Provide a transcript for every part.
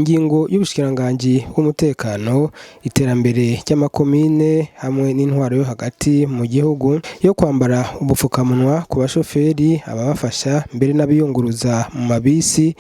Ingingo y'ubushikiranganji bw'umutekano, iterambere ry'amakomine hamwe n'intwaro yo hagati mu gihugu yo kwambara ubupfukamunwa ku bashoferi, ababafasha mbere n'abiyunguruza mu mabisi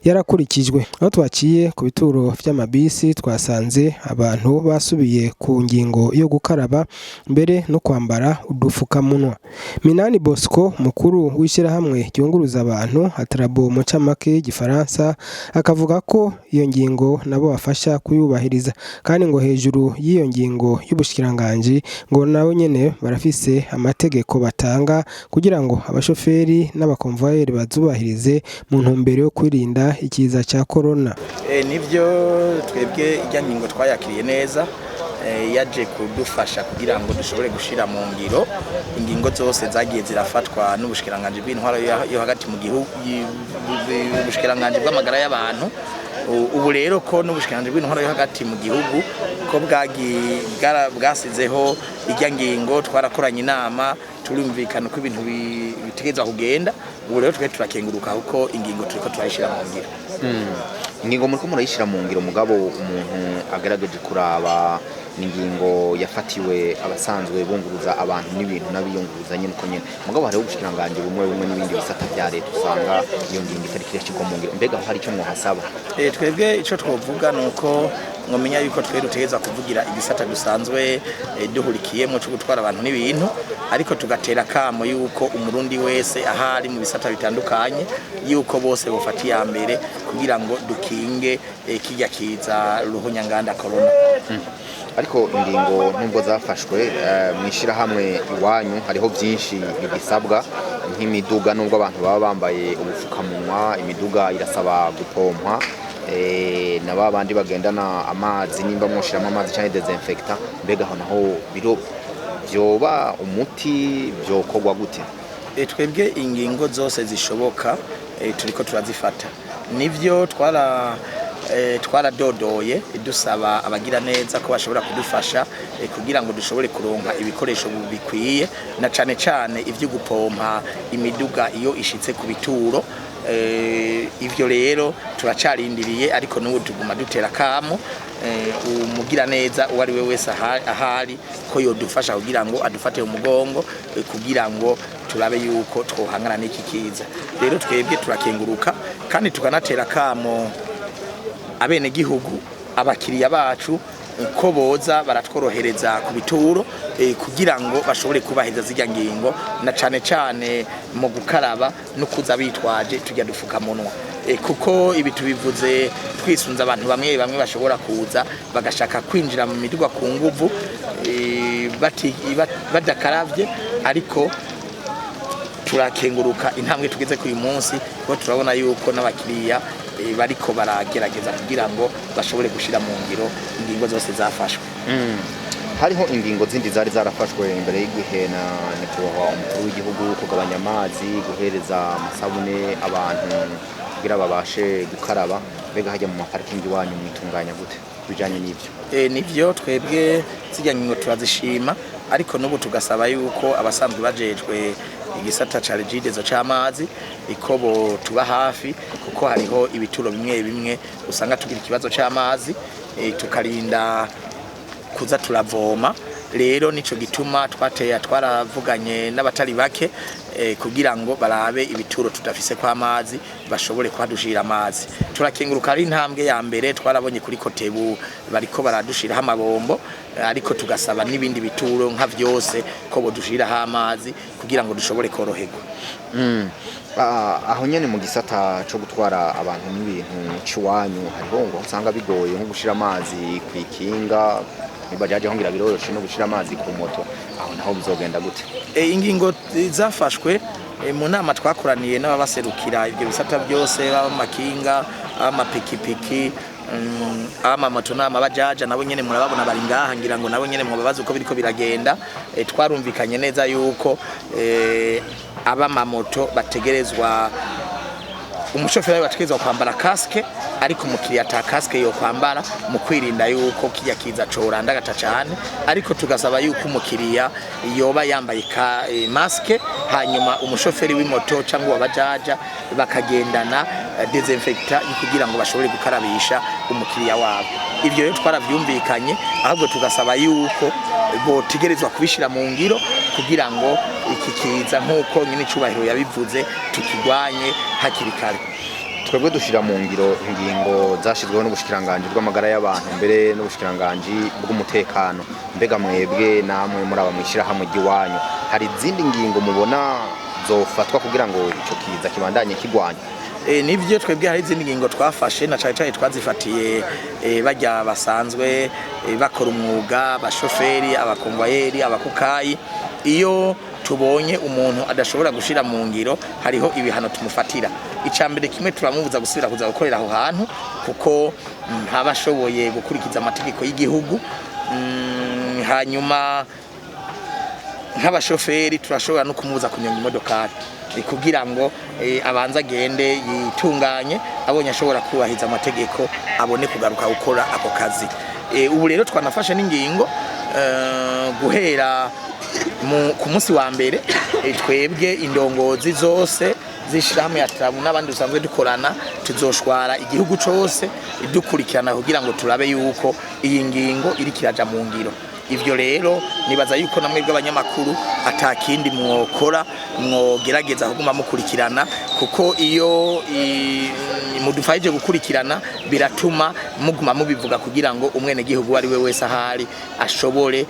yarakurikijwe. Aho twaciye ku bituro vy'amabisi twasanze abantu basubiye ku ngingo yo gukaraba mbere no kwambara udupfukamunwa. Minani Bosco, mukuru w'ishirahamwe ryunguruza abantu atarabo mu camake y'igifaransa, akavuga ko iyo ngingo nabo bafasha kuyubahiriza, kandi ngo hejuru y'iyo ngingo y'ubushikiranganji ngo nabo nyene barafise amategeko batanga kugira ngo abashoferi n'abakonvoyeri bazubahirize mu ntumbero yo kwirinda ikiza ca corona. Nivyo twebwe irya ngingo twayakiriye neza, yaje kudufasha kugira ngo dushobore gushira mu ngiro ingingo zose zagiye zirafatwa n'ubushikiranganji bw'intwaro yo hagati mu gihugu, ubushikiranganji bw'amagara y'abantu. Ubu rero ko n'ubushikiranganji bw'intwaro yo hagati mu gihugu ko bwasizeho irya ngingo, twarakoranye inama turumvikana ko ibintu bitegeza kugenda. Ubu rero twe turakenguruka kuko ingingo turiko turayishira mu ngiro. Ingingo muriko murayishira mu ngiro, mugabo umuntu agerageje kuraba n'ingingo yafatiwe abasanzwe bunguruza abantu n'ibintu n'abiyunguruza nyene uko nyene, mugabo hariho ubushikiranganji bumwe n'ibindi bisata vya leta usanga iyo ngingo itariko irashirwa mu ngiro. Mbega hari ico mwohasaba? Twebwe ico twovuga nuko mwomenya yuko twe dutegeza kuvugira igisata dusanzwe duhurikiyemo cyo gutwara abantu n'ibintu, ariko tugatera kamo yuko umurundi wese ahari mu bisata bitandukanye yuko bose bofata iya mbere kugira ngo dukinge kijya kiza ruhunyanganda corona. Ariko ingingo nubwo zafashwe mwishirahamwe iwanyu hariho byinshi bigisabwa nk'imiduga, nubwo abantu baba bambaye ubupfukamunwa, imiduga irasaba gupompwa, na babandi bagendana amazi nimba mwoshiramo amazi cyane desinfectant. Mbega aho naho biro vyoba umuti vyokorwa gute? Twebwe ingingo zose zishoboka turiko turazifata. Nivyo twaradodoye dusaba abagira neza ko bashobora kudufasha kugira ngo dushobore kuronka ibikoresho bikwiye, na cane cane ivyo gupompa imiduga iyo ishitse ku bituro. Ivyo rero turacarindiriye, ariko n'ubu tuguma dutera kamo umugira neza uwo ari we wese ahari ko yodufasha kugira ngo adufate umugongo kugira ngo turabe yuko twohangana n'iki kiza. Rero twebwe turakenguruka kandi tukanatera kamo abene gihugu, abakiriya bacu ko boza baratworohereza ku bituro kugira ngo bashobore kubahiriza zirya ngingo, na cane cane mu gukaraba no kuza bitwaje tujya dufukamunwa, kuko ibi tubivuze twisunza abantu bamwe bashobora kuza bagashaka kwinjira mu miduga ku nguvu badakaravye. Ariko turakenguruka intambwe tugeze ku uyu munsi, ko turabona yuko n'abakiriya bariko baragerageza kugira ngo bashobore gushira mu ngiro ingingo zose zafashwe. Hariho ingingo zindi zari zarafashwe imbere y'igihe na nyakubahwa umukuru w'igihugu, kugabanya amazi, guhereza amasabune abantu kugira babashe gukaraba. Mbega hajya mu maparking iwanyu mwitunganya gute bijanye n'ivyo? Nivyo twebwe zijya ngingo turazishima, ariko n'ubu tugasaba yuko abasanzwe bajejwe igisata ca regidezo c'amazi ikobo tuba hafi, kuko hariho ibituro bimwe usanga tugira ikibazo c'amazi, tukarinda kuza turavoma. Rero nico gituma twaravuganye n'abatari bake kugira ngo barabe ibituro tudafise kwa amazi bashobore kwadushira amazi. Turakenguruka ari intambwe ya mbere twarabonye kuri Kotebu bariko baradushiraho amabombo, ariko tugasaba n'ibindi bituro nka vyose ko bodushiraho amazi kugira ngo dushobore koroherwa. Aho nyene mu gisata cyo gutwara abantu n'ibintu ciwanyu hariho ngo usanga bigoye nko gushira amazi kwikinga, bajaje hongira biroroshe no gushira amazi ku moto. Aho naho bizogenda gute? Ingingo zafashwe mu nama twakoraniye n'ababaserukira ibyo bisata byose, amakinga, amapikipiki, amamoto n'amabajaja, nabo nyene murababona bari ngaha, ngira ngo nabo nyene mubabaza uko biriko biragenda. Twarumvikanye neza yuko abamamoto bategerezwa, umushoferi bategerezwa kwambara casque ariko umukiriya ata casque yo kwambara mu kwirinda yuko kijya kiza corandagata cyane, ariko tugasaba yuko umukiriya yoba yambaye maske, hanyuma umushoferi w'imoto cyangwa wabajaja bakagendana desinfectant kugira ngo bashobore gukarabisha umukiriya wabo. Ivyo rero twaravyumvikanye, ahubwo tugasaba yuko botegerezwa kubishira mu ngiro kugira ngo iki kiza nk'uko nyine cyubahiro yabivuze tukigwanye hakiri kare. Twebwe dushira mu ngiro ingingo zashizweho n'ubushikiranganje bw'amagara y'abantu mbere n'ubushikiranganje bw'umutekano. Mbega mwebwe namwe muri aba mwishira hamwe giwanyu, hari izindi ngingo mubona zofatwa kugira ngo ico kiza kibandanye kigwanya? Nivyo twebwe hari izindi ngingo twafashe na cyane twazifatiye bajya basanzwe bakora umwuga, abashoferi, abakonvoyeri, abakukayi. Iyo tubonye umuntu adashobora gushira mu ngiro hariho ibihano tumufatira. Icambere kimwe turamubuza gusubira kuza gukorera aho hantu kuko ntabashoboye gukurikiza amategeko y'igihugu. Hanyuma nk'abashoferi turashobora no kumubuza kunyonga imodokari kugira ngo abanza agende yitunganye, abonye ashobora kubahiza amategeko abone kugaruka gukora ako kazi. Ubu rero twanafashe n'ingingo guhera ku munsi wa mbere twebwe indongozi zose zishirahamwe yatamu n'abandi dusanzwe dukorana tuzoshwara igihugu cose dukurikirana kugira ngo turabe yuko iyi ngingo iri kiraja mu ngiro. Ivyo rero nibaza yuko namwe bw'abanyamakuru atakindi mwokora mwogerageza kuguma mukurikirana, kuko iyo mudufaije gukurikirana biratuma muguma mubivuga kugira ngo umwene gihugu ari we wese ahari ashobore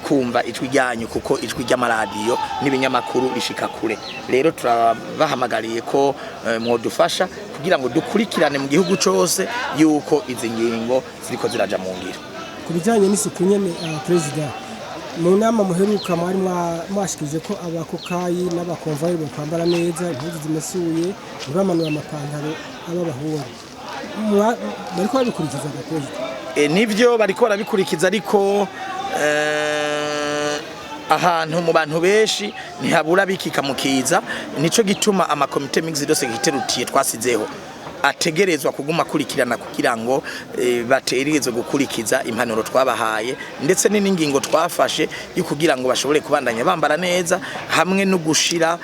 kumva ijwi ryanyu, kuko ijwi ry'amaradiyo n'ibinyamakuru rishika kure. Rero turabahamagariye ko mwodufasha kugira ngo dukurikirane mu gihugu cose yuko izi ngingo ziriko ziraja mu ngiro. Kubijanye n'isuku nyene president mu nama muheruka mwari mwashikije ko abakokayi n'abakonvoyeri bakwambara neza, impuzu zimesuye, uramanura amapantaro ab'abahungu, bariko babikurikiza president? Nivyo bariko barabikurikiza, ariko ahantu mu bantu benshi ntihabura bikika mukiza. Nico gituma amakomite mixed dose giterutiye twasizeho ategerezwa kuguma kurikirana kugira ngo bategerezwe gukurikiza impanuro twabahaye, ndetse n'ingingo twafashe yo kugira ngo bashobore kubandanya bambara neza, hamwe no gushira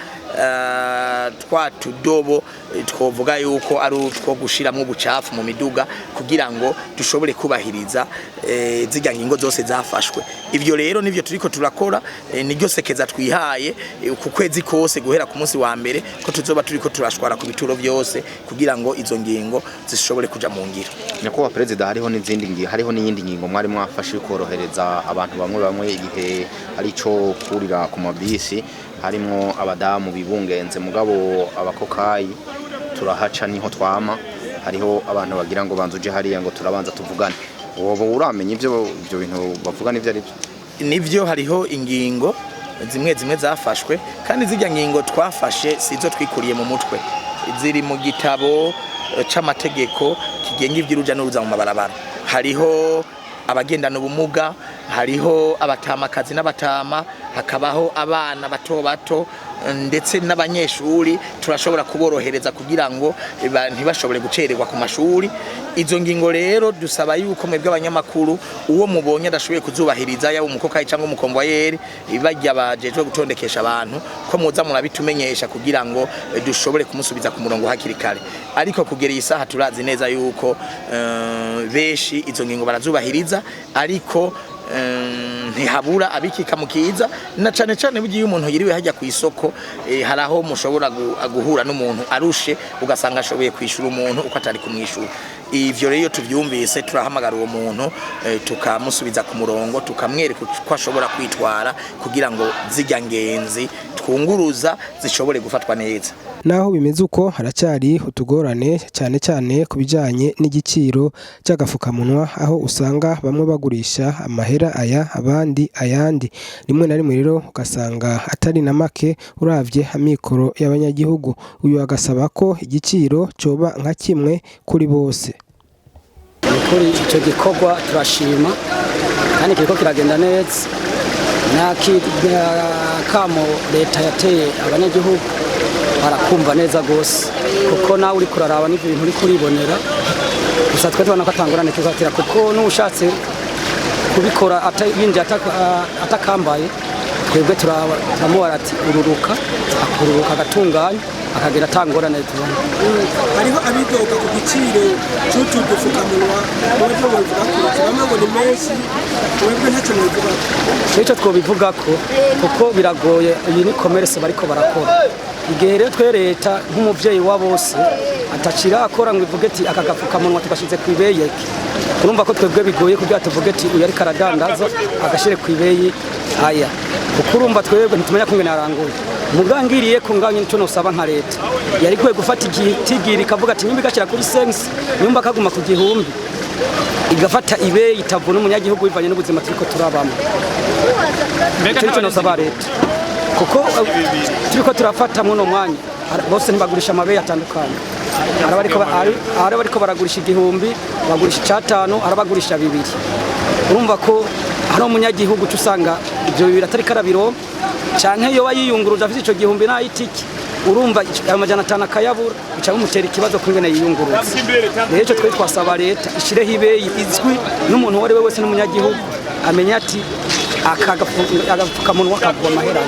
twa tudobo twovuga yuko ari utwo gushiramwe ubucafu mu miduga kugira ngo dushobore kubahiriza zijya ngingo zose zafashwe. Ivyo rero nivyo turiko turakora, niryo sekeza twihaye ku kwezi kose guhera ku munsi wa mbere ko tuzoba turiko turashwara ku bituro byose kugira ngo izo ngingo zishobore kuja mu ngiro. Nyakubahwa Perezida, hariho n'izindi ngingo, hariho n'iyindi ngingo mwari mwafashe korohereza abantu bamwe igihe ari cyo kurira ku mabisi, harimo abadamu bibungenze, mugabo abakokayi turahaca niho twama, hariho abantu bagira ngo banzuje hariya ngo turabanza tuvugane. Wobo uramenye ibyo bintu bavugana ivyo ari byo? Nivyo, hariho ingingo zimwe zafashwe, kandi zijya ngingo twafashe sizo twikuriye mu mutwe, ziri mu gitabo c'amategeko kigenga ivy'uruja n'uruza mu mabarabara. Hariho abagendana ubumuga, hariho abatamakazi n'abatama, hakabaho abana bato ndetse n'abanyeshuri. Turashobora kuborohereza kugira ngo ntibashobore gucererwa ku mashuri. Izo ngingo rero dusaba yuko mwebwe abanyamakuru uwo mubonye adashoboye kuzubahiriza, yaba umukokayi cyangwa umukonvoyeri, bajya bajejwe gutondekesha abantu, ko muza murabitumenyesha kugira ngo dushobore kumusubiza ku murongo hakiri kare. Ariko kugera iyi saha turazi neza yuko beshi izo ngingo barazubahiriza, ariko ntihabura abikika mukiza, na cane bugiye umuntu yiriwe hajya ku isoko, haraho mushobora guhura n'umuntu arushe ugasanga ashoboye kwishura umuntu uko atari kumwishura. Ivyo rero tuvyumvise turahamagara uwo muntu tukamusubiza ku murongo, tukamwereka ko ashobora kwitwara kugira ngo zijya ngenzi twunguruza zishobore gufatwa neza. Naho bimeze uko haracyari utugorane cyane ku bijanye n'igiciro cy'agafukamunwa, aho usanga bamwe bagurisha amahera aya abandi ayandi, rimwe na rimwe rero ugasanga atari na make uravye amikoro y'abanyagihugu. Uyu agasaba ko igiciro coba nka kimwe kuri bose. Kuri icyo gikorwa turashima kandi kiriko kiragenda neza, kamo leta yateye abanyagihugu barakumva neza gose, kuko nawe uri kuraraba n'ibintu uri kuribonera gusa twe tubona ko atangorane kizatira kuko n'ushatse kubikora yinjiye atakambaye twebwe turamubara ati ururuka akururuka agatunganya akagira atangorane tubona. Hariho abidoga ku giciro cy'utu dupfukamunwa n'uburyo bavuga ko bamwe ngo ni menshi twebwe ntacyo bivuga icyo twobivuga ko kuko biragoye iyi ni commerce bariko barakora igihe rero twe leta nk'umuvyeyi wa bose atacira akora ngo ivuge ati aka gapfukamunwa tugashize ku ibeye urumva ko twebwe bigoye kugira tuvuge ati uyu ariko aradandaza agashire ku ibeye aya kuko urumva twebwe ntitumenya kungene aranguye mugangiriye ko nganye nico nosaba nka leta yari kwe gufata igitigiri ikavuga ati nyumba igashira kuri sense nyumba kaguma ku gihumbi igafata ibe itavuna umunyagihugu bivanye n'ubuzima turiko turabamo nico nosaba leta kuko turiko turafata muno mwanya bose ntibagurisha amabeyi atandukanye ariko baragurisha igihumbi bagurisha icatanu arabagurisha bibiri urumva ko hari umunyagihugu usanga ibyo bibiri atari karabiro canke yo yiyunguruza afite ico gihumbi n'ayitiki urumva amajana 5 akayabura bica bimutera ikibazo kungene yiyunguruza rero ico twe twasaba leta ishireho ibeyi izwi n'umuntu wari wese n'umunyagihugu amenya ati akagapfukamunwa kagwa mahera